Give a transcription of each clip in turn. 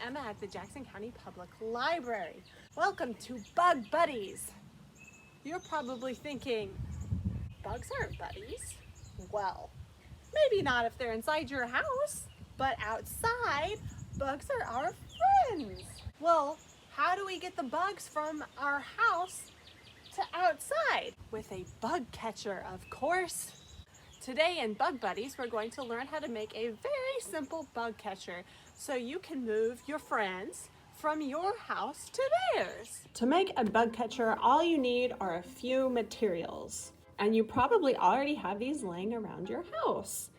Emma at the Jackson County Public Library. Welcome to Bug Buddies. You're probably thinking, bugs aren't buddies. Well, maybe not if they're inside your house, but outside, bugs are our friends. Well, how do we get the bugs from our house to outside? With a bug catcher, of course. Today in Bug Buddies, we're going to learn how to make a very simple bug catcher so you can move your friends from your house to theirs. To make a bug catcher, all you need are a few materials, and you probably already have these laying around your house.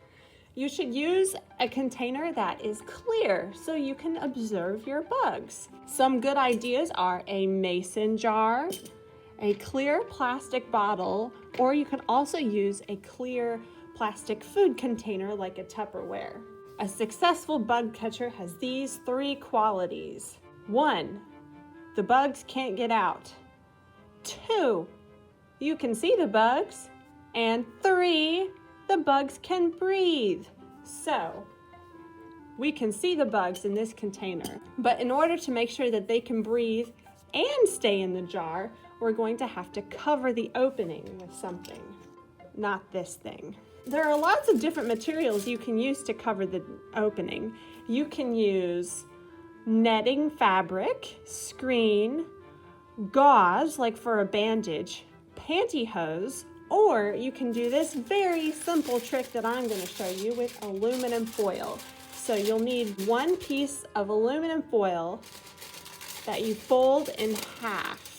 You should use a container that is clear so you can observe your bugs. Some good ideas are a mason jar, a clear plastic bottle, or you can also use a clear plastic food container like a Tupperware. A successful bug catcher has these three qualities. 1, the bugs can't get out. 2, you can see the bugs. And 3, the bugs can breathe. So, we can see the bugs in this container, but in order to make sure that they can breathe and stay in the jar, we're going to have to cover the opening with something, not this thing. There are lots of different materials you can use to cover the opening. You can use netting fabric, screen, gauze, like for a bandage, pantyhose, or you can do this very simple trick that I'm going to show you with aluminum foil. So you'll need one piece of aluminum foil that you fold in half.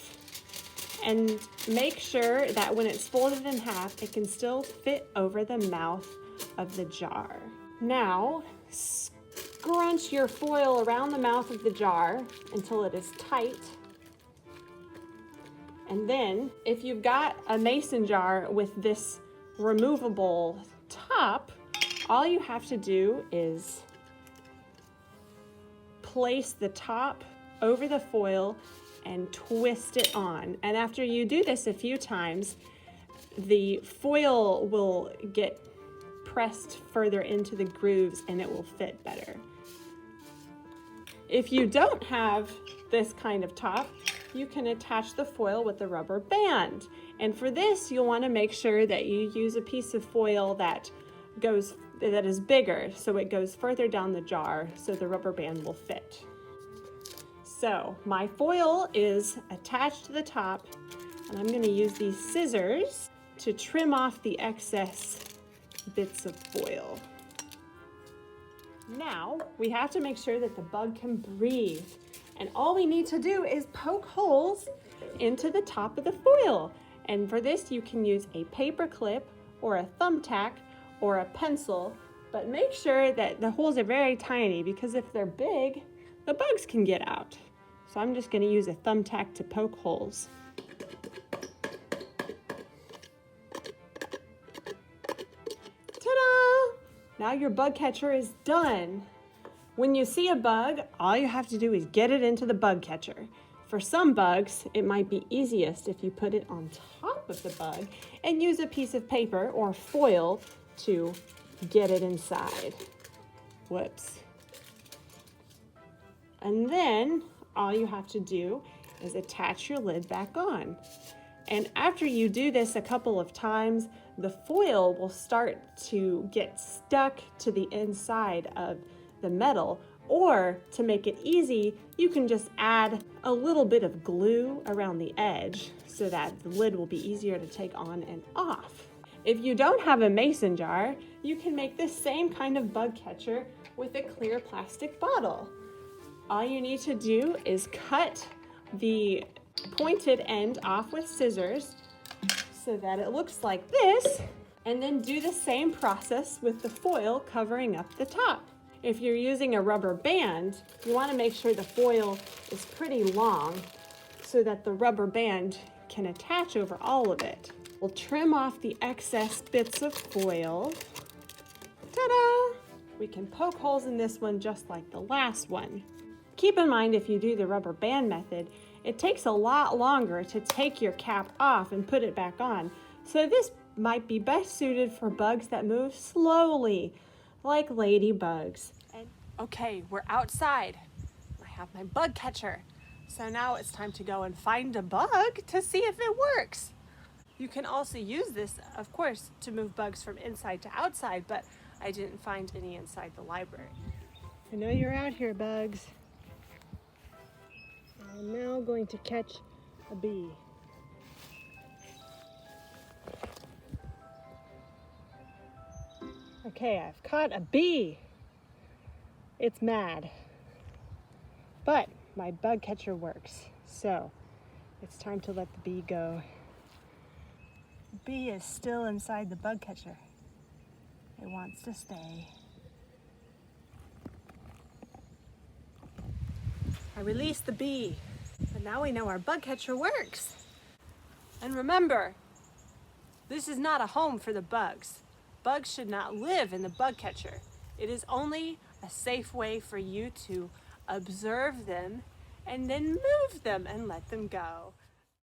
And make sure that when it's folded in half, it can still fit over the mouth of the jar. Now, scrunch your foil around the mouth of the jar until it is tight. And then, if you've got a mason jar with this removable top, all you have to do is place the top over the foil and twist it on. And after you do this a few times, the foil will get pressed further into the grooves and it will fit better. If you don't have this kind of top, you can attach the foil with a rubber band. And for this, you'll want to make sure that you use a piece of foil that is bigger, so it goes further down the jar so the rubber band will fit. So my foil is attached to the top, and I'm going to use these scissors to trim off the excess bits of foil. Now we have to make sure that the bug can breathe, and all we need to do is poke holes into the top of the foil. And for this, you can use a paper clip or a thumbtack or a pencil, but make sure that the holes are very tiny, because if they're big, the bugs can get out. So I'm just going to use a thumbtack to poke holes. Ta-da! Now your bug catcher is done. When you see a bug, all you have to do is get it into the bug catcher. For some bugs, it might be easiest if you put it on top of the bug and use a piece of paper or foil to get it inside. Whoops. And then all you have to do is attach your lid back on. And after you do this a couple of times, the foil will start to get stuck to the inside of the metal, or to make it easy, you can just add a little bit of glue around the edge so that the lid will be easier to take on and off. If you don't have a mason jar, you can make this same kind of bug catcher with a clear plastic bottle. All you need to do is cut the pointed end off with scissors so that it looks like this, and then do the same process with the foil covering up the top. If you're using a rubber band, you want to make sure the foil is pretty long so that the rubber band can attach over all of it. We'll trim off the excess bits of foil. Ta-da! We can poke holes in this one just like the last one. Keep in mind, if you do the rubber band method, it takes a lot longer to take your cap off and put it back on. So this might be best suited for bugs that move slowly, like ladybugs. Okay, we're outside. have my bug catcher. So now it's time to go and find a bug to see if it works. You can also use this, of course, to move bugs from inside to outside, but I didn't find any inside the library. I know you're out here, bugs. I'm now going to catch a bee. Okay, I've caught a bee. It's mad, but my bug catcher works, so it's time to let the bee go. The bee is still inside the bug catcher. It wants to stay. I released the bee, but now we know our bug catcher works. And remember, this is not a home for the bugs. Bugs should not live in the bug catcher. It is only a safe way for you to observe them and then move them and let them go.